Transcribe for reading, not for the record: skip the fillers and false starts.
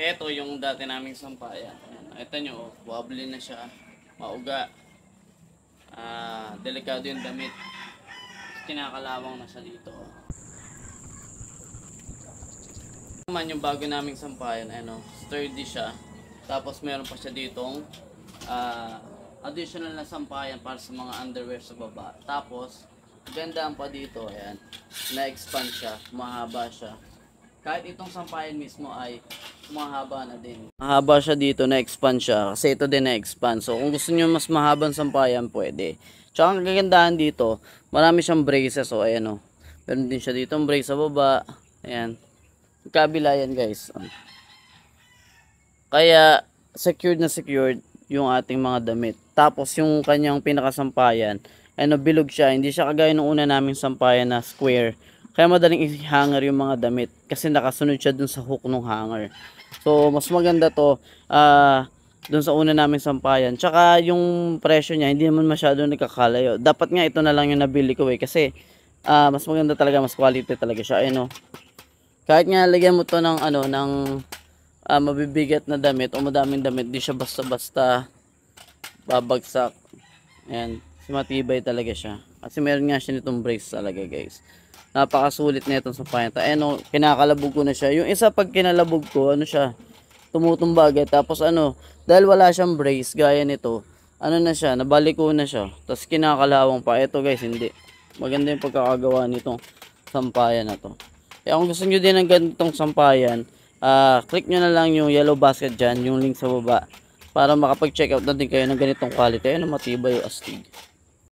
Ito yung dati naming sampayan. Ito nyo, wobbly na siya. Mauga. Delikado yung damit. Kinakalawang na siya dito. Naman yung bago naming sampayan, sturdy siya. Tapos meron pa siya ditong additional na sampayan para sa mga underwear sa baba. Tapos, gandaan pa dito, ayan, na-expand siya, mahaba siya. Kahit itong sampayan mismo ay mahaba na din. Mahaba siya dito, na-expand siya. Kasi ito din na-expand. So, kung gusto nyo mas mahabang sampayan, pwede. Tsaka ang kagandahan dito, marami siyang braces. So, ayan o. Meron din siya dito ang brace sa baba. Ayan. Kabila yan, guys. Kaya, secured na secured yung ating mga damit. Tapos, yung kanyang pinakasampayan, bilog siya. Hindi siya kagaya nung una naming sampayan na square. Kaya madaling i-hanger yung mga damit. Kasi nakasunod siya dun sa hook ng hanger. So, mas maganda to dun sa una naming sampayan. Tsaka yung presyo niya, hindi naman masyado nagkakalayo. Dapat nga ito na lang yung nabili ko kasi mas maganda talaga, mas quality talaga siya. Ayun o. Kahit nga lagyan mo to ng mabibigat na damit o madaming damit, di siya basta-basta babagsak. Ayan. Matibay talaga siya. Kasi meron nga siya nitong brace talaga, guys. Napakasulit na itong sampayan. Kinakalabog ko na siya. Yung isa pag kinalabog ko, siya, tumutumba agad. Tapos dahil wala siyang brace, gaya nito, na siya, nabaliko na siya. Tapos kinakalawang pa. Ito guys, hindi. Maganda yung pagkakagawa nitong sampayan na to. Kaya kung gusto nyo din ng ganitong sampayan, click nyo na lang yung yellow basket dyan, yung link sa baba, para makapag-check out na din kayo ng ganitong quality. Ayun, matibay yung astig.